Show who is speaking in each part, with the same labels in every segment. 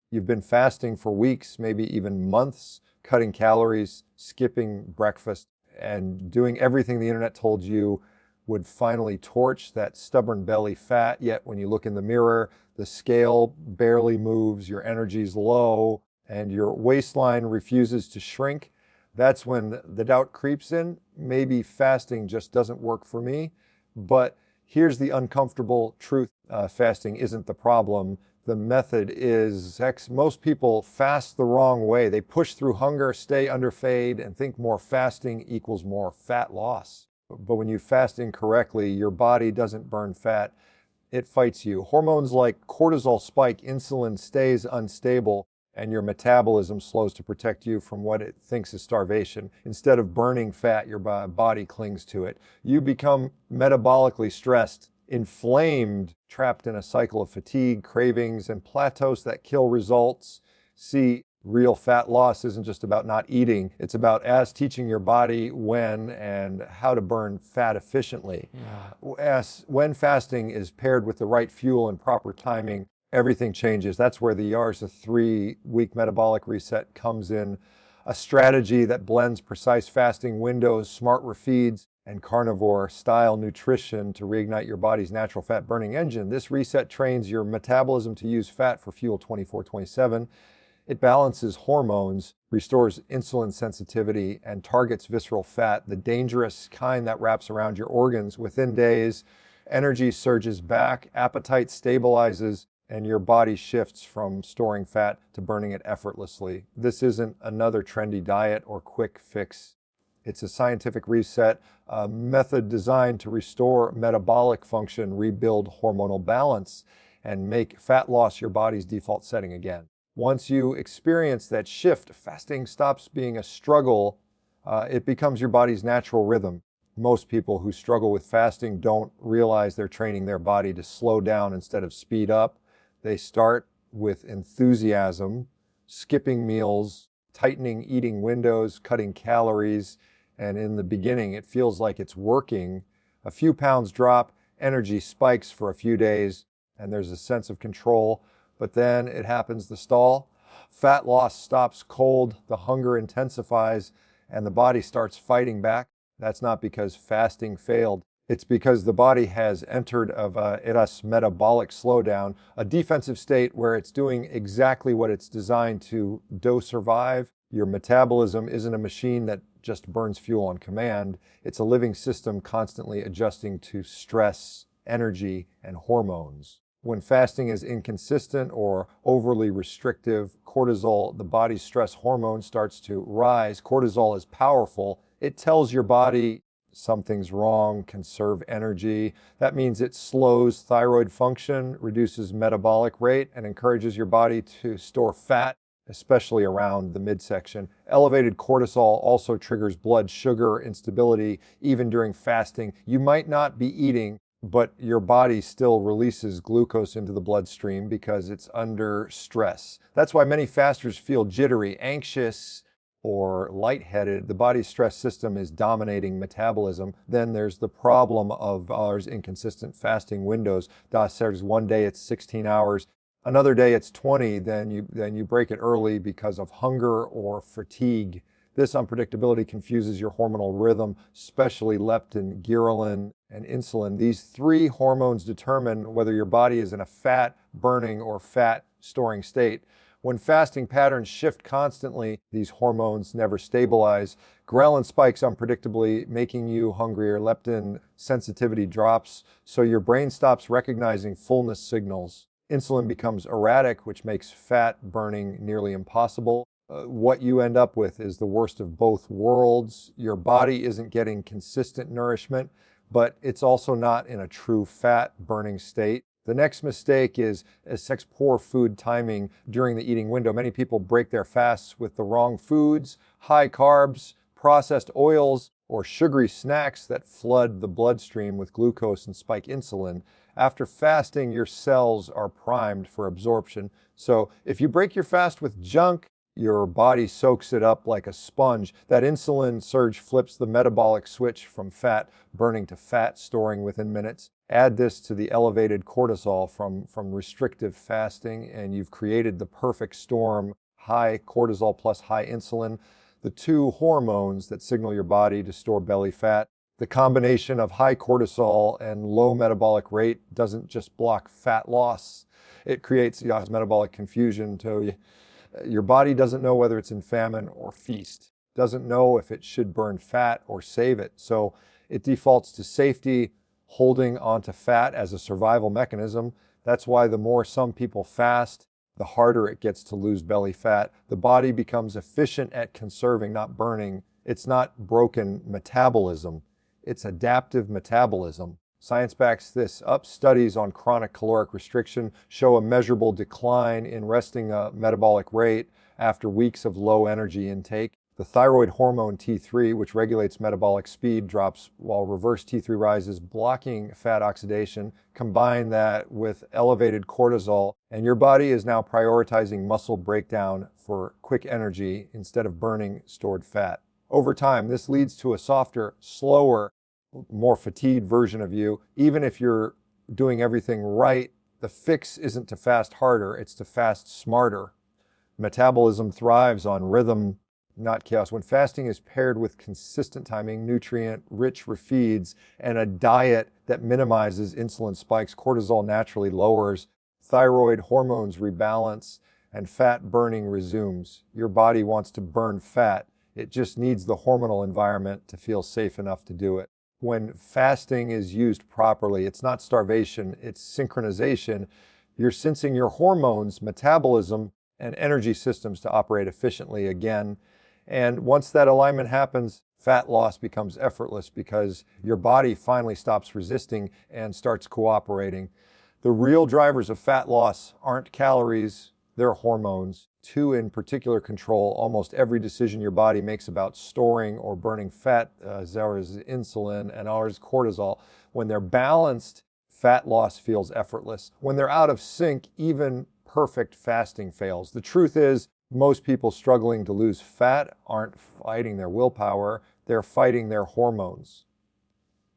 Speaker 1: You've been fasting for weeks, maybe even months, cutting calories, skipping breakfast, and doing everything the internet told you would finally torch that stubborn belly fat. Yet when you look in the mirror, the scale barely moves, your energy's low, and your waistline refuses to shrink. That's when the doubt creeps in. Maybe fasting just doesn't work for me. But here's the uncomfortable truth. Fasting isn't the problem. The method is most people fast the wrong way. They push through hunger, stay underfed, and think more fasting equals more fat loss. But when you fast incorrectly, your body doesn't burn fat, it fights you. Hormones like cortisol spike, insulin stays unstable, and your metabolism slows to protect you from what it thinks is starvation. Instead of burning fat, your body clings to it. You become metabolically stressed, inflamed, trapped in a cycle of fatigue, cravings, and plateaus that kill results. See, real fat loss isn't just about not eating. It's about teaching your body when and how to burn fat efficiently. When fasting is paired with the right fuel and proper timing, everything changes. That's where the the 3-week metabolic reset comes in. A strategy that blends precise fasting windows, smart refeeds, and carnivore-style nutrition to reignite your body's natural fat-burning engine. This reset trains your metabolism to use fat for fuel 24/7. It balances hormones, restores insulin sensitivity, and targets visceral fat, the dangerous kind that wraps around your organs. Within days, energy surges back, appetite stabilizes, and your body shifts from storing fat to burning it effortlessly. This isn't another trendy diet or quick fix. It's a scientific reset, a method designed to restore metabolic function, rebuild hormonal balance, and make fat loss your body's default setting again. Once you experience that shift, fasting stops being a struggle. It becomes your body's natural rhythm. Most people who struggle with fasting don't realize they're training their body to slow down instead of speed up. They start with enthusiasm, skipping meals, tightening eating windows, cutting calories, and in the beginning it feels like it's working. A few pounds drop, energy spikes for a few days, and there's a sense of control. But then it happens, the stall. Fat loss stops cold, the hunger intensifies, and the body starts fighting back. That's not because fasting failed. It's because the body has entered a metabolic slowdown, a defensive state where it's doing exactly what it's designed to survive. Your metabolism isn't a machine that just burns fuel on command. It's a living system constantly adjusting to stress, energy, and hormones. When fasting is inconsistent or overly restrictive, cortisol, the body's stress hormone, starts to rise. Cortisol is powerful. It tells your body something's wrong, conserve energy. That means it slows thyroid function, reduces metabolic rate, and encourages your body to store fat, especially around the midsection. Elevated cortisol also triggers blood sugar instability even during fasting. You might not be eating, but your body still releases glucose into the bloodstream because it's under stress. That's why many fasters feel jittery, anxious, or lightheaded. The body's stress system is dominating metabolism. Then there's the problem of ours inconsistent fasting windows. There's one day it's 16 hours, another day it's 20, then you break it early because of hunger or fatigue. This unpredictability confuses your hormonal rhythm, especially leptin, ghrelin, and insulin. These 3 hormones determine whether your body is in a fat burning or fat storing state. When fasting patterns shift constantly, these hormones never stabilize. Ghrelin spikes unpredictably, making you hungrier. Leptin sensitivity drops, so your brain stops recognizing fullness signals. Insulin becomes erratic, which makes fat burning nearly impossible. What you end up with is the worst of both worlds. Your body isn't getting consistent nourishment, but it's also not in a true fat burning state. The next mistake is poor food timing during the eating window. Many people break their fasts with the wrong foods, high carbs, processed oils, or sugary snacks that flood the bloodstream with glucose and spike insulin. After fasting, your cells are primed for absorption. So if you break your fast with junk, Your body soaks it up like a sponge. That insulin surge flips the metabolic switch from fat burning to fat storing within minutes. Add this to the elevated cortisol from restrictive fasting, and you've created the perfect storm: high cortisol plus high insulin, the two hormones that signal your body to store belly fat. The combination of high cortisol and low metabolic rate doesn't just block fat loss, it creates metabolic confusion. So your body doesn't know whether it's in famine or feast, doesn't know if it should burn fat or save it. So it defaults to safety, holding onto fat as a survival mechanism. That's why the more some people fast, the harder it gets to lose belly fat. The body becomes efficient at conserving, not burning. It's not broken metabolism, it's adaptive metabolism. Science backs this up. Studies on chronic caloric restriction show a measurable decline in resting metabolic rate after weeks of low energy intake. The thyroid hormone T3, which regulates metabolic speed, drops while reverse T3 rises, blocking fat oxidation. Combine that with elevated cortisol, and your body is now prioritizing muscle breakdown for quick energy instead of burning stored fat. Over time, this leads to a softer, slower, more fatigued version of you. Even if you're doing everything right, the fix isn't to fast harder, it's to fast smarter. Metabolism thrives on rhythm, not chaos. When fasting is paired with consistent timing, nutrient-rich refeeds, and a diet that minimizes insulin spikes, cortisol naturally lowers, thyroid hormones rebalance, and fat burning resumes. Your body wants to burn fat. It just needs the hormonal environment to feel safe enough to do it. When fasting is used properly, it's not starvation, it's synchronization. You're sensing your hormones, metabolism, and energy systems to operate efficiently again. And once that alignment happens, fat loss becomes effortless because your body finally stops resisting and starts cooperating. The real drivers of fat loss aren't calories, they're hormones. Two in particular control almost every decision your body makes about storing or burning fat. Ours is insulin and ours is cortisol. When they're balanced, fat loss feels effortless. When they're out of sync, even perfect fasting fails. The truth is, most people struggling to lose fat aren't fighting their willpower, they're fighting their hormones.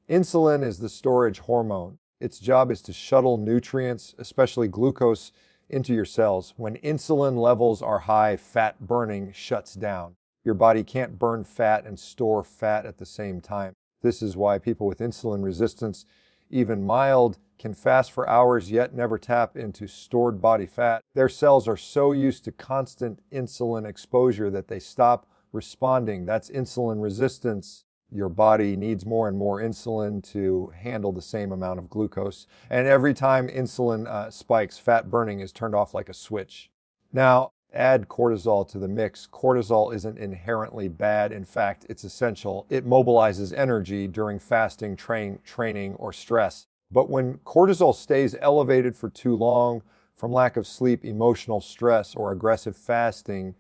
Speaker 1: Insulin is the storage hormone. Its job is to shuttle nutrients, especially glucose, into your cells. When insulin levels are high, fat burning shuts down. Your body can't burn fat and store fat at the same time. This is why people with insulin resistance, even mild, can fast for hours yet never tap into stored body fat. Their cells are so used to constant insulin exposure that they stop responding. That's insulin resistance. Your body needs more and more insulin to handle the same amount of glucose. And every time insulin spikes, fat burning is turned off like a switch. Now, add cortisol to the mix. Cortisol isn't inherently bad. In fact, it's essential. It mobilizes energy during fasting, training, or stress. But when cortisol stays elevated for too long, from lack of sleep, emotional stress, or aggressive fasting,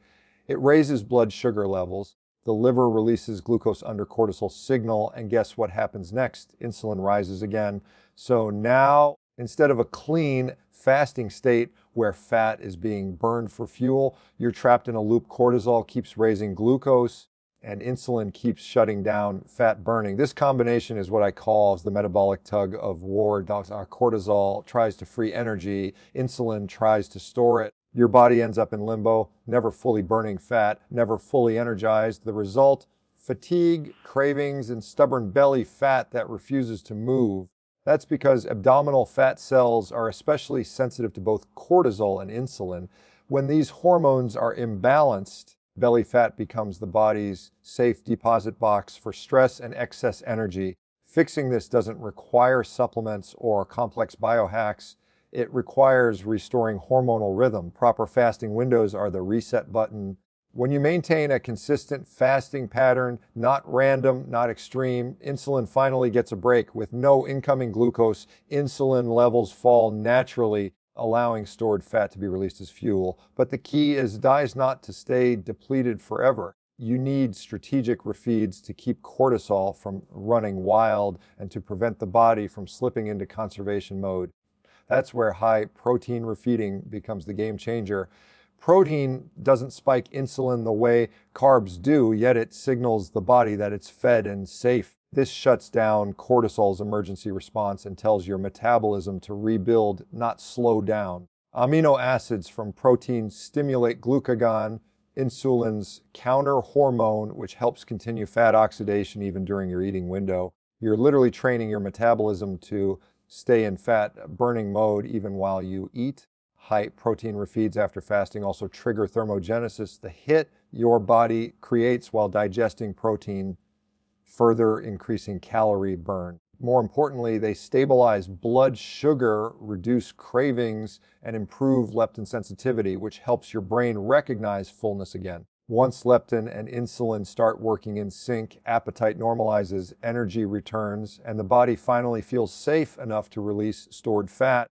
Speaker 1: it raises blood sugar levels. The liver releases glucose under cortisol signal, and guess what happens next? Insulin rises again. So now, instead of a clean fasting state where fat is being burned for fuel, you're trapped in a loop. Cortisol keeps raising glucose, and insulin keeps shutting down fat burning. This combination is what I call the metabolic tug of war. Cortisol tries to free energy, insulin tries to store it. Your body ends up in limbo, never fully burning fat, never fully energized. The result, fatigue, cravings, and stubborn belly fat that refuses to move. That's because abdominal fat cells are especially sensitive to both cortisol and insulin. When these hormones are imbalanced, belly fat becomes the body's safe deposit box for stress and excess energy. Fixing this doesn't require supplements or complex biohacks. It requires restoring hormonal rhythm. Proper fasting windows are the reset button. When you maintain a consistent fasting pattern, not random, not extreme, insulin finally gets a break. With no incoming glucose, insulin levels fall naturally, allowing stored fat to be released as fuel. But the key is not to stay depleted forever. You need strategic refeeds to keep cortisol from running wild and to prevent the body from slipping into conservation mode. That's where high protein refeeding becomes the game changer. Protein doesn't spike insulin the way carbs do, yet it signals the body that it's fed and safe. This shuts down cortisol's emergency response and tells your metabolism to rebuild, not slow down. Amino acids from protein stimulate glucagon, insulin's counter hormone, which helps continue fat oxidation even during your eating window. You're literally training your metabolism to stay in fat burning mode even while you eat. High protein refeeds after fasting also trigger thermogenesis, the hit your body creates while digesting protein, further increasing calorie burn. More importantly, they stabilize blood sugar, reduce cravings, and improve leptin sensitivity, which helps your brain recognize fullness again. Once leptin and insulin start working in sync, appetite normalizes, energy returns, and the body finally feels safe enough to release stored fat.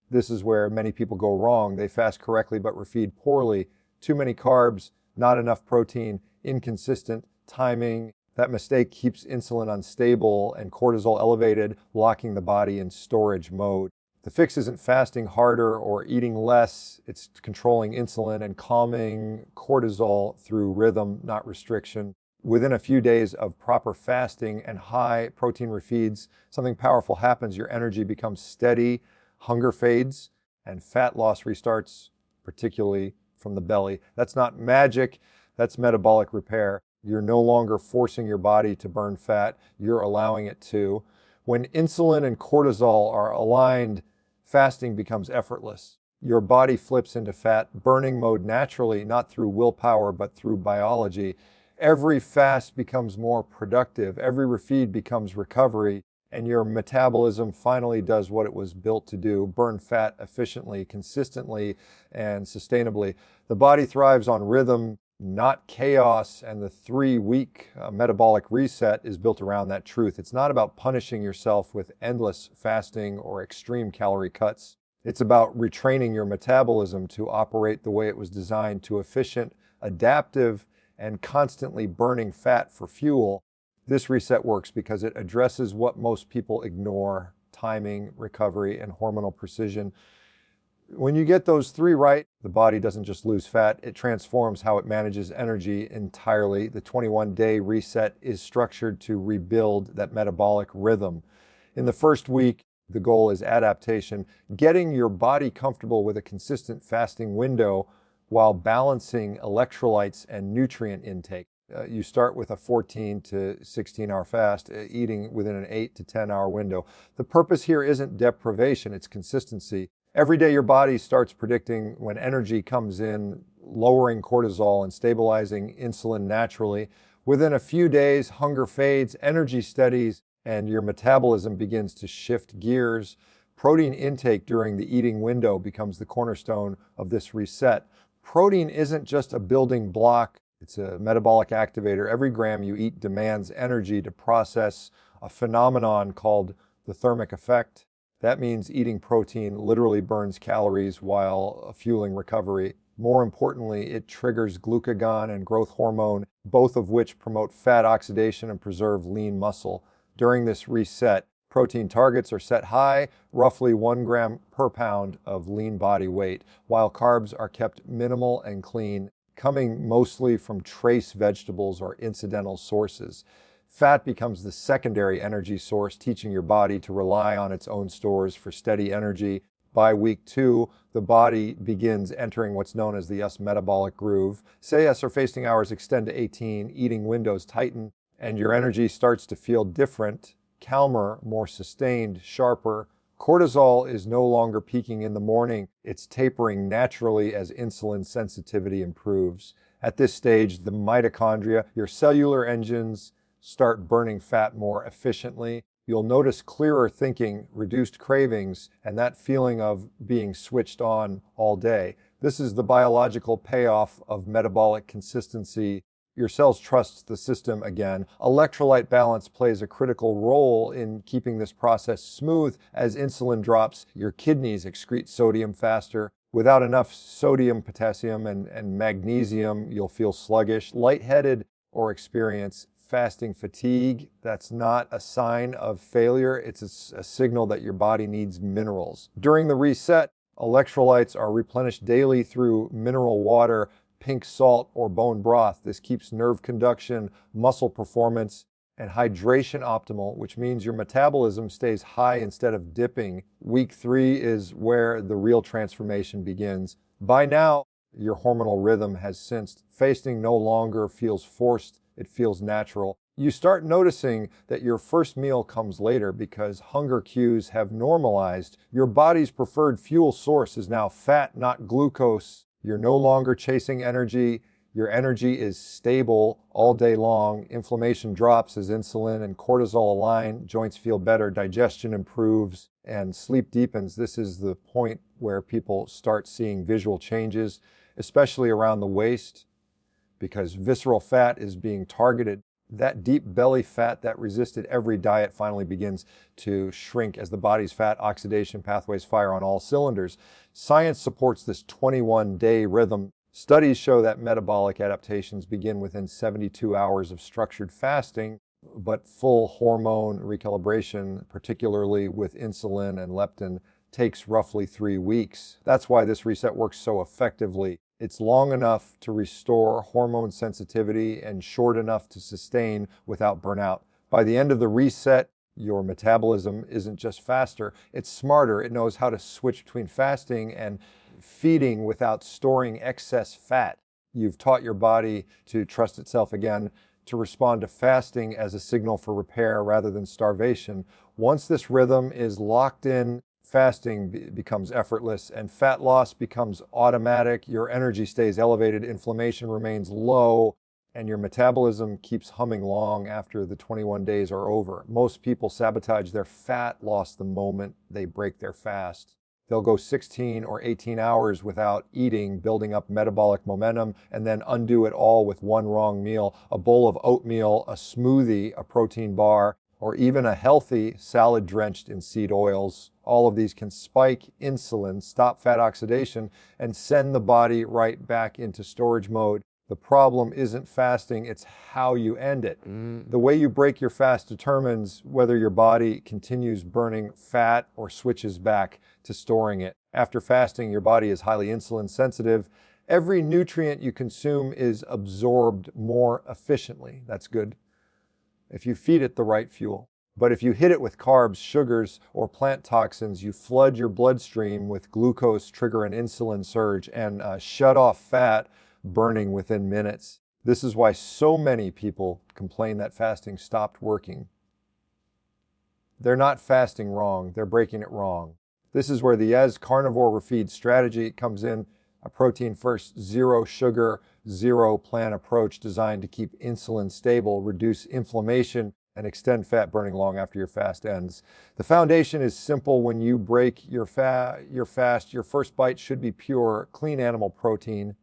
Speaker 1: This is where many people go wrong. They fast correctly but refeed poorly. Too many carbs, not enough protein, inconsistent timing. That mistake keeps insulin unstable and cortisol elevated, locking the body in storage mode. The fix isn't fasting harder or eating less. It's controlling insulin and calming cortisol through rhythm, not restriction. Within a few days of proper fasting and high protein refeeds, something powerful happens. Your energy becomes steady, hunger fades, and fat loss restarts, particularly from the belly. That's not magic, that's metabolic repair. You're no longer forcing your body to burn fat, you're allowing it to. When insulin and cortisol are aligned, fasting becomes effortless. Your body flips into fat burning mode naturally, not through willpower, but through biology. Every fast becomes more productive, every refeed becomes recovery, and your metabolism finally does what it was built to do, burn fat efficiently, consistently, and sustainably. The body thrives on rhythm, not chaos, and the 3-week metabolic reset is built around that truth. It's not about punishing yourself with endless fasting or extreme calorie cuts. It's about retraining your metabolism to operate the way it was designed, to efficient, adaptive, and constantly burning fat for fuel. This reset works because it addresses what most people ignore: timing, recovery, and hormonal precision. When you get those 3 right, the body doesn't just lose fat, it transforms how it manages energy entirely. The 21-day reset is structured to rebuild that metabolic rhythm. In the first week, the goal is adaptation, getting your body comfortable with a consistent fasting window while balancing electrolytes and nutrient intake. You start with a 14 to 16-hour fast, eating within an 8 to 10-hour window. The purpose here isn't deprivation, it's consistency. Every day your body starts predicting when energy comes in, lowering cortisol and stabilizing insulin naturally. Within a few days, hunger fades, energy steadies, and your metabolism begins to shift gears. Protein intake during the eating window becomes the cornerstone of this reset. Protein isn't just a building block, it's a metabolic activator. Every gram you eat demands energy to process a phenomenon called the thermic effect. That means eating protein literally burns calories while fueling recovery. More importantly, it triggers glucagon and growth hormone, both of which promote fat oxidation and preserve lean muscle. During this reset, protein targets are set high, roughly 1 gram per pound of lean body weight, while carbs are kept minimal and clean, coming mostly from trace vegetables or incidental sources. Fat becomes the secondary energy source, teaching your body to rely on its own stores for steady energy. By week 2, the body begins entering what's known as the metabolic groove. Say or fasting hours extend to 18, eating windows tighten, and your energy starts to feel different, calmer, more sustained, sharper. Cortisol is no longer peaking in the morning. It's tapering naturally as insulin sensitivity improves. At this stage, the mitochondria, your cellular engines, start burning fat more efficiently. You'll notice clearer thinking, reduced cravings, and that feeling of being switched on all day. This is the biological payoff of metabolic consistency. Your cells trust the system again. Electrolyte balance plays a critical role in keeping this process smooth. As insulin drops, your kidneys excrete sodium faster. Without enough sodium, potassium, and magnesium, you'll feel sluggish, lightheaded, or experience fasting fatigue. That's not a sign of failure. It's a signal that your body needs minerals. During the reset, Electrolytes are replenished daily through mineral water, pink salt, or bone broth. This keeps nerve conduction, muscle performance, and hydration optimal, which means your metabolism stays high instead of dipping. Week 3 is where the real transformation begins. By now, your hormonal rhythm has sensed. Fasting no longer feels forced, it feels natural. You start noticing that your first meal comes later because hunger cues have normalized. Your body's preferred fuel source is now fat, not glucose. You're no longer chasing energy. Your energy is stable all day long. Inflammation drops as insulin and cortisol align. Joints feel better, digestion improves, and sleep deepens. This is the point where people start seeing visual changes, especially around the waist, because visceral fat is being targeted. That deep belly fat that resisted every diet finally begins to shrink as the body's fat oxidation pathways fire on all cylinders. Science supports this 21-day rhythm. Studies show that metabolic adaptations begin within 72 hours of structured fasting, but full hormone recalibration, particularly with insulin and leptin, takes roughly 3 weeks. That's why this reset works so effectively. It's long enough to restore hormone sensitivity and short enough to sustain without burnout. By the end of the reset, your metabolism isn't just faster, it's smarter. It knows how to switch between fasting and feeding without storing excess fat. You've taught your body to trust itself again, to respond to fasting as a signal for repair rather than starvation. Once this rhythm is locked in, fasting becomes effortless and fat loss becomes automatic. Your energy stays elevated, inflammation remains low, and your metabolism keeps humming long after the 21 days are over. Most people sabotage their fat loss the moment they break their fast. They'll go 16 or 18 hours without eating, building up metabolic momentum, and then undo it all with one wrong meal, a bowl of oatmeal, a smoothie, a protein bar, or even a healthy salad drenched in seed oils. All of these can spike insulin, stop fat oxidation, and send the body right back into storage mode. The problem isn't fasting, it's how you end it. The way you break your fast determines whether your body continues burning fat or switches back to storing it. After fasting, your body is highly insulin sensitive. Every nutrient you consume is absorbed more efficiently. That's good if you feed it the right fuel. But if you hit it with carbs, sugars, or plant toxins, you flood your bloodstream with glucose, trigger an insulin surge, and shut off fat burning within minutes. This is why so many people complain that fasting stopped working. They're not fasting wrong, they're breaking it wrong. This is where the as carnivore-refeeds strategy comes in. A protein first, zero sugar, zero plant approach designed to keep insulin stable, reduce inflammation, and extend fat burning long after your fast ends. The foundation is simple. When you break your fast, your first bite should be pure, clean animal protein.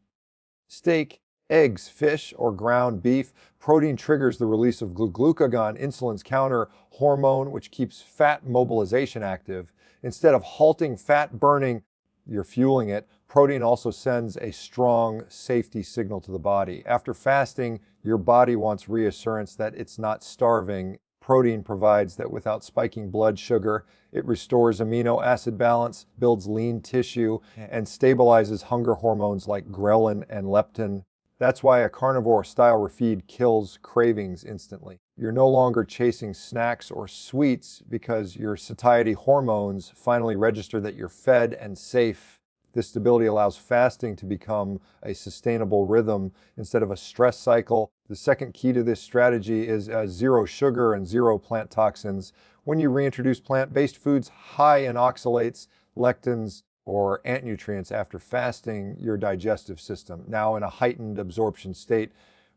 Speaker 1: Steak, eggs, fish, or ground beef. Protein triggers the release of glucagon, insulin's counter hormone, which keeps fat mobilization active. Instead of halting fat burning, you're fueling it. Protein also sends a strong safety signal to the body. After fasting, your body wants reassurance that it's not starving. Protein provides that without spiking blood sugar. It restores amino acid balance, builds lean tissue, and stabilizes hunger hormones like ghrelin and leptin. That's why a carnivore-style refeed kills cravings instantly. You're no longer chasing snacks or sweets because your satiety hormones finally register that you're fed and safe. This stability allows fasting to become a sustainable rhythm instead of a stress cycle. The second key to this strategy is zero sugar and zero plant toxins. When you reintroduce plant-based foods high in oxalates, lectins, or ant nutrients after fasting, your digestive system, now in a heightened absorption state,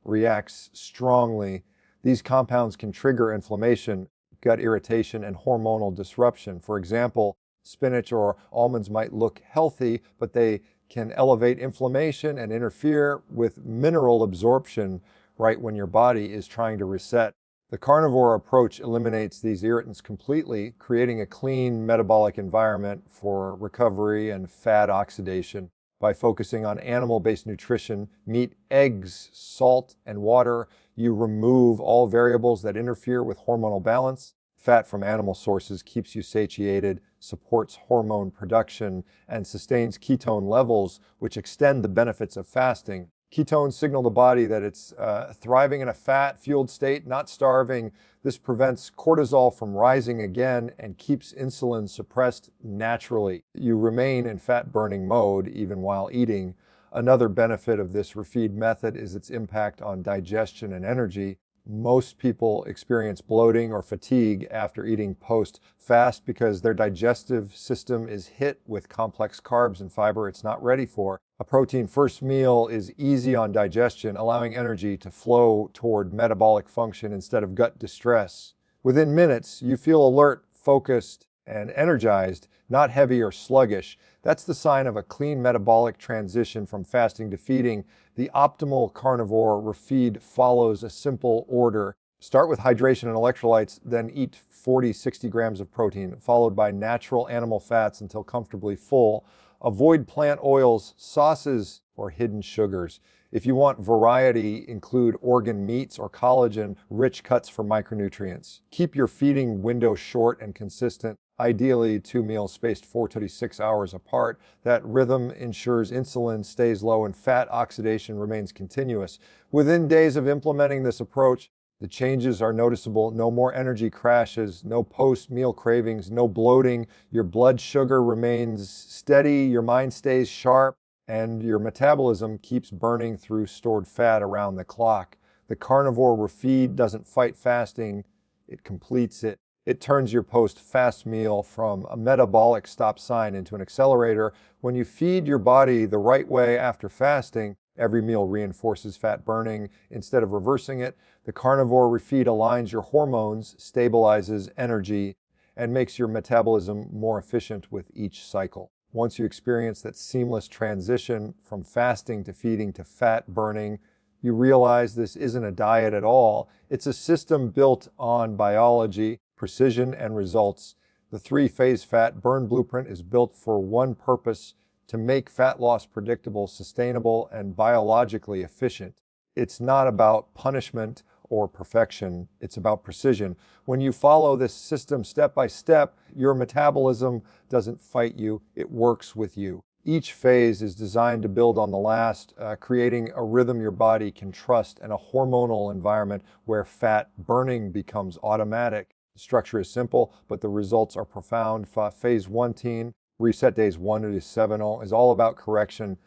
Speaker 1: reacts strongly. These compounds can trigger inflammation, gut irritation, and hormonal disruption. For example, spinach or almonds might look healthy, but they can elevate inflammation and interfere with mineral absorption right when your body is trying to reset. The carnivore approach eliminates these irritants completely, creating a clean metabolic environment for recovery and fat oxidation. By focusing on animal-based nutrition, meat, eggs, salt, and water, you remove all variables that interfere with hormonal balance. Fat from animal sources keeps you satiated, supports hormone production, and sustains ketone levels, which extend the benefits of fasting. Ketones signal the body that it's thriving in a fat-fueled state, not starving. This prevents cortisol from rising again and keeps insulin suppressed naturally. You remain in fat-burning mode even while eating. Another benefit of this refeed method is its impact on digestion and energy. Most people experience bloating or fatigue after eating post-fast because their digestive system is hit with complex carbs and fiber it's not ready for. A protein-first meal is easy on digestion, allowing energy to flow toward metabolic function instead of gut distress. Within minutes, you feel alert, focused, and energized, not heavy or sluggish. That's the sign of a clean metabolic transition from fasting to feeding. The optimal carnivore refeed follows a simple order. Start with hydration and electrolytes, then eat 40-60 grams of protein, followed by natural animal fats until comfortably full. Avoid plant oils, sauces, or hidden sugars. If you want variety, include organ meats or collagen-rich cuts for micronutrients. Keep your feeding window short and consistent. Ideally, 2 meals spaced 4 to 6 hours apart. That rhythm ensures insulin stays low and fat oxidation remains continuous. Within days of implementing this approach, the changes are noticeable. No more energy crashes, no post-meal cravings, no bloating. Your blood sugar remains steady, your mind stays sharp, and your metabolism keeps burning through stored fat around the clock. The carnivore refeed doesn't fight fasting, it completes it. It turns your post-fast meal from a metabolic stop sign into an accelerator. When you feed your body the right way after fasting, every meal reinforces fat burning instead of reversing it. The carnivore refeed aligns your hormones, stabilizes energy, and makes your metabolism more efficient with each cycle. Once you experience that seamless transition from fasting to feeding to fat burning, you realize this isn't a diet at all. It's a system built on biology, precision, and results. The 3-phase fat burn blueprint is built for one purpose: to make fat loss predictable, sustainable, and biologically efficient. It's not about punishment or perfection, it's about precision. When you follow this system step by step, your metabolism doesn't fight you, it works with you. Each phase is designed to build on the last, creating a rhythm your body can trust and a hormonal environment where fat burning becomes automatic. The structure is simple, but the results are profound. Phase 1, reset days 1 to 7, is all about correction,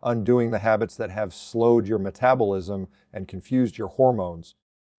Speaker 1: undoing the habits that have slowed your metabolism and confused your hormones.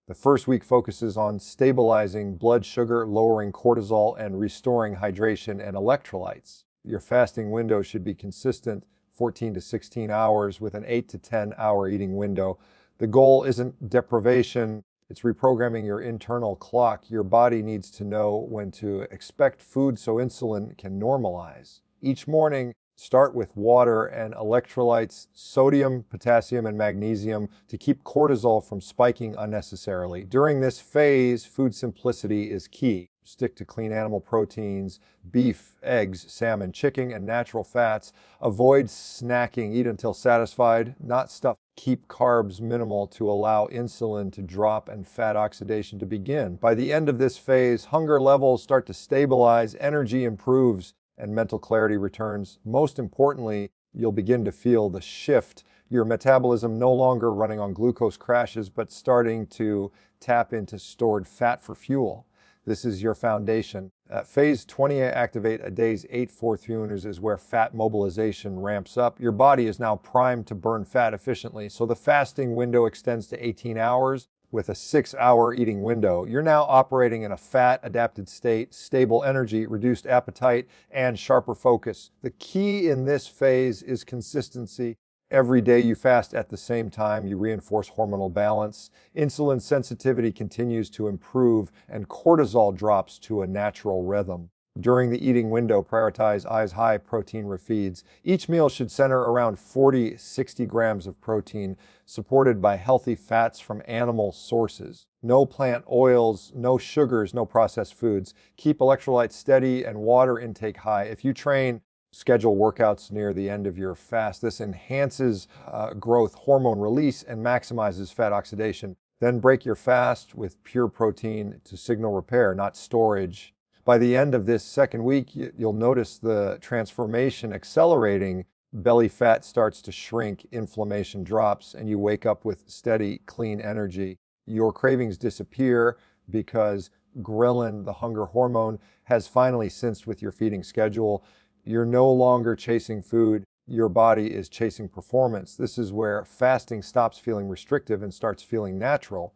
Speaker 1: The first week focuses on stabilizing blood sugar, lowering cortisol, and restoring hydration and electrolytes. Your fasting window should be consistent, 14 to 16 hours with an 8 to 10 hour eating window. The goal isn't deprivation, it's reprogramming your internal clock. Your body needs to know when to expect food so insulin can normalize. Each morning, start with water and electrolytes, sodium, potassium, and magnesium to keep cortisol from spiking unnecessarily. During this phase, food simplicity is key. Stick to clean animal proteins, beef, eggs, salmon, chicken, and natural fats. Avoid snacking. Eat until satisfied, not stuff. Keep carbs minimal to allow insulin to drop and fat oxidation to begin. By the end of this phase, hunger levels start to stabilize, energy improves, and mental clarity returns. Most importantly, you'll begin to feel the shift. Your metabolism no longer running on glucose crashes, but starting to tap into stored fat for fuel. This is your foundation. Phase 20 activate a day's 8/4 units is where fat mobilization ramps up. Your body is now primed to burn fat efficiently, so the fasting window extends to 18 hours with a 6-hour eating window. You're now operating in a fat-adapted state, stable energy, reduced appetite, and sharper focus. The key in this phase is consistency. Every day you fast at the same time, you reinforce hormonal balance. Insulin sensitivity continues to improve, and cortisol drops to a natural rhythm. During the eating window, prioritize eyes-high protein refeeds. Each meal should center around 40-60 grams of protein, supported by healthy fats from animal sources. No plant oils, no sugars, no processed foods. Keep electrolytes steady and water intake high. If you train, schedule workouts near the end of your fast. This enhances growth hormone release and maximizes fat oxidation. Then break your fast with pure protein to signal repair, not storage. By the end of this second week, you'll notice the transformation accelerating. Belly fat starts to shrink, inflammation drops, and you wake up with steady, clean energy. Your cravings disappear because ghrelin, the hunger hormone, has finally synced with your feeding schedule. You're no longer chasing food. Your body is chasing performance. This is where fasting stops feeling restrictive and starts feeling natural.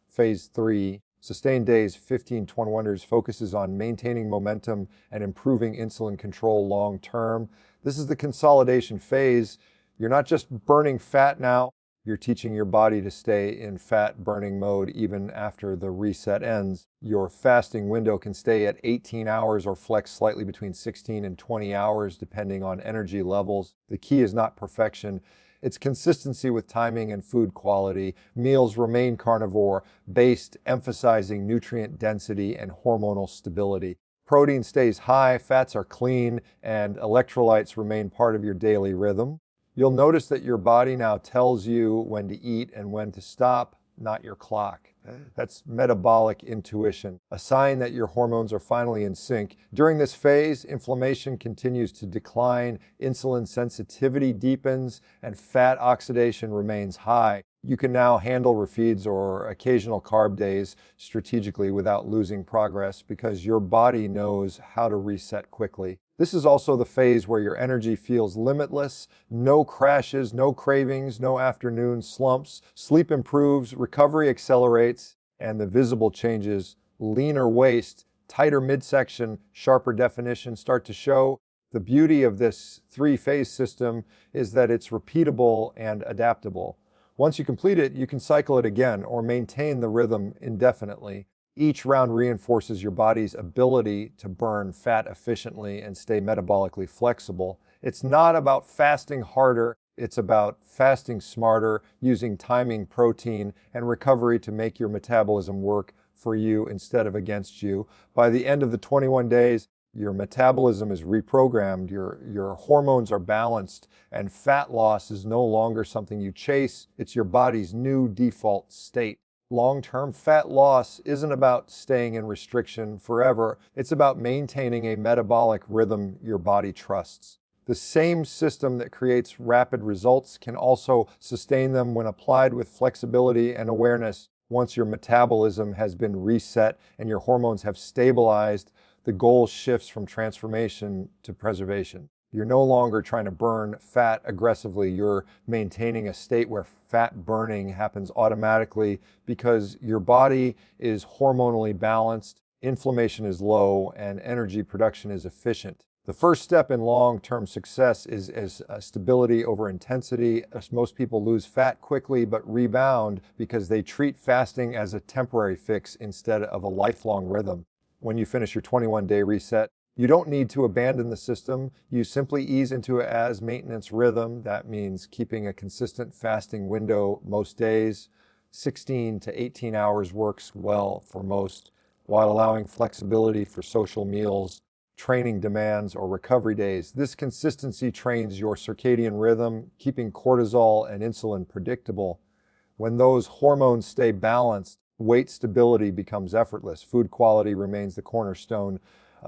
Speaker 1: Phase 3, sustained days 15-21 days, focuses on maintaining momentum and improving insulin control long term. This is the consolidation phase. You're not just burning fat now, you're teaching your body to stay in fat burning mode even after the reset ends. Your fasting window can stay at 18 hours or flex slightly between 16 and 20 hours depending on energy levels. The key is not perfection. It's consistency with timing and food quality. Meals remain carnivore-based, emphasizing nutrient density and hormonal stability. Protein stays high, fats are clean, and electrolytes remain part of your daily rhythm. You'll notice that your body now tells you when to eat and when to stop, not your clock. That's metabolic intuition, a sign that your hormones are finally in sync. During this phase, inflammation continues to decline, insulin sensitivity deepens, and fat oxidation remains high. You can now handle refeeds or occasional carb days strategically without losing progress because your body knows how to reset quickly. This is also the phase where your energy feels limitless, no crashes, no cravings, no afternoon slumps. Sleep improves, recovery accelerates, and the visible changes, leaner waist, tighter midsection, sharper definition start to show. The beauty of this 3-phase system is that it's repeatable and adaptable. Once you complete it, you can cycle it again or maintain the rhythm indefinitely. Each round reinforces your body's ability to burn fat efficiently and stay metabolically flexible. It's not about fasting harder, it's about fasting smarter, using timing, protein, and recovery to make your metabolism work for you instead of against you. By the end of the 21 days, your metabolism is reprogrammed, your hormones are balanced, and fat loss is no longer something you chase, it's your body's new default state. Long-term fat loss isn't about staying in restriction forever. It's about maintaining a metabolic rhythm your body trusts. The same system that creates rapid results can also sustain them when applied with flexibility and awareness. Once your metabolism has been reset and your hormones have stabilized, the goal shifts from transformation to preservation. You're no longer trying to burn fat aggressively. You're maintaining a state where fat burning happens automatically because your body is hormonally balanced, inflammation is low, and energy production is efficient. The first step in long-term success is stability over intensity. As most people lose fat quickly but rebound because they treat fasting as a temporary fix instead of a lifelong rhythm. When you finish your 21-day reset, you don't need to abandon the system. You simply ease into it as maintenance rhythm. That means keeping a consistent fasting window most days. 16 to 18 hours works well for most, while allowing flexibility for social meals, training demands, or recovery days. This consistency trains your circadian rhythm, keeping cortisol and insulin predictable. When those hormones stay balanced, weight stability becomes effortless. Food quality remains the cornerstone.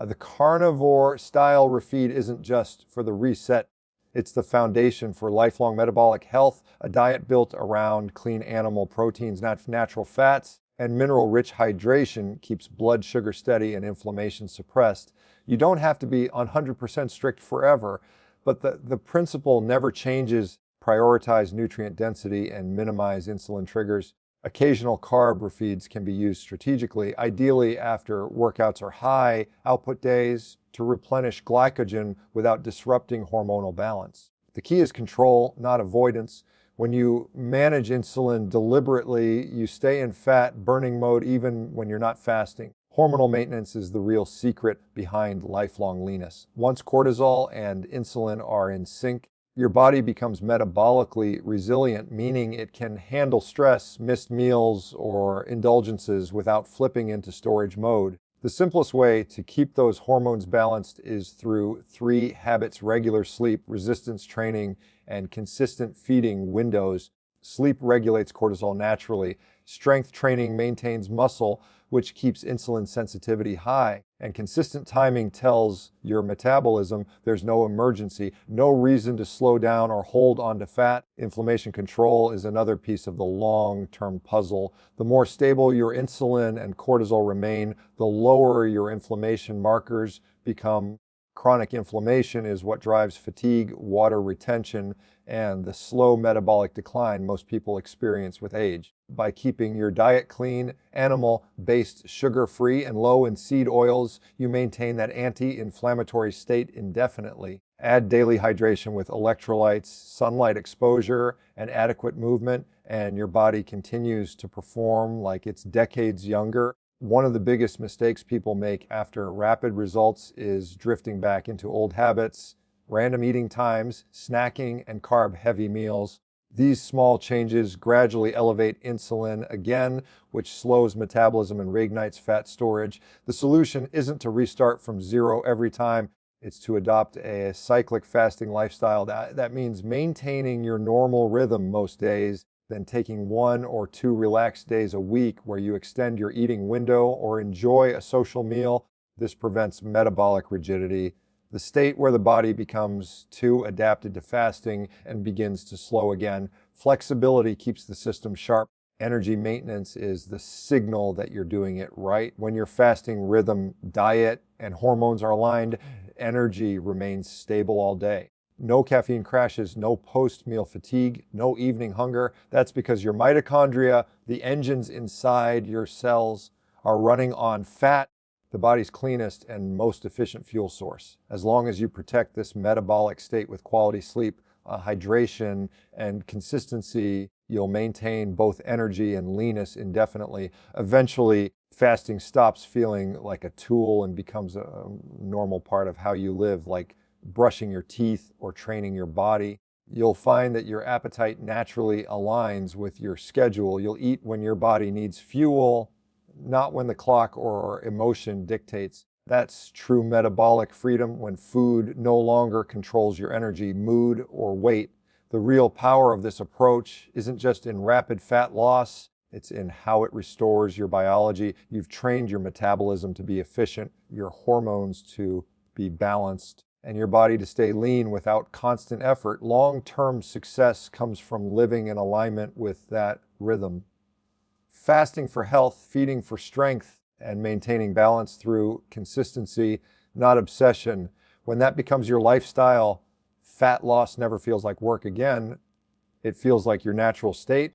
Speaker 1: The carnivore-style refeed isn't just for the reset. It's the foundation for lifelong metabolic health, a diet built around clean animal proteins, natural fats, and mineral-rich hydration keeps blood sugar steady and inflammation suppressed. You don't have to be 100% strict forever, but the principle never changes. Prioritize nutrient density and minimize insulin triggers. Occasional carb refeeds can be used strategically, ideally after workouts are high output days, to replenish glycogen without disrupting hormonal balance. The key is control, not avoidance. When you manage insulin deliberately, you stay in fat burning mode even when you're not fasting. Hormonal maintenance is the real secret behind lifelong leanness. Once cortisol and insulin are in sync, your body becomes metabolically resilient, meaning it can handle stress, missed meals, or indulgences without flipping into storage mode. The simplest way to keep those hormones balanced is through 3 habits: regular sleep, resistance training, and consistent feeding windows. Sleep regulates cortisol naturally. Strength training maintains muscle, which keeps insulin sensitivity high. And consistent timing tells your metabolism there's no emergency, no reason to slow down or hold on to fat. Inflammation control is another piece of the long-term puzzle. The more stable your insulin and cortisol remain, the lower your inflammation markers become. Chronic inflammation is what drives fatigue, water retention, and the slow metabolic decline most people experience with age. By keeping your diet clean, animal-based, sugar-free, and low in seed oils, you maintain that anti-inflammatory state indefinitely. Add daily hydration with electrolytes, sunlight exposure, and adequate movement, and your body continues to perform like it's decades younger. One of the biggest mistakes people make after rapid results is drifting back into old habits, random eating times, snacking, and carb-heavy meals. These small changes gradually elevate insulin again, which slows metabolism and reignites fat storage. The solution isn't to restart from zero every time. It's to adopt a cyclic fasting lifestyle. That means maintaining your normal rhythm most days, then taking 1 or 2 relaxed days a week where you extend your eating window or enjoy a social meal. This prevents metabolic rigidity, the state where the body becomes too adapted to fasting and begins to slow again. Flexibility keeps the system sharp. Energy maintenance is the signal that you're doing it right. When your fasting rhythm, diet, and hormones are aligned, energy remains stable all day. No caffeine crashes, no post-meal fatigue, no evening hunger. That's because your mitochondria, the engines inside your cells, are running on fat, the body's cleanest and most efficient fuel source. As long as you protect this metabolic state with quality sleep, hydration, and consistency, you'll maintain both energy and leanness indefinitely. Eventually, fasting stops feeling like a tool and becomes a normal part of how you live, like brushing your teeth or training your body. You'll find that your appetite naturally aligns with your schedule. You'll eat when your body needs fuel, not when the clock or emotion dictates. That's true metabolic freedom, when food no longer controls your energy, mood, or weight. The real power of this approach isn't just in rapid fat loss, it's in how it restores your biology. You've trained your metabolism to be efficient, your hormones to be balanced, and your body to stay lean without constant effort. Long-term success comes from living in alignment with that rhythm. Fasting for health, feeding for strength, and maintaining balance through consistency, not obsession. When that becomes your lifestyle, fat loss never feels like work again. It feels like your natural state.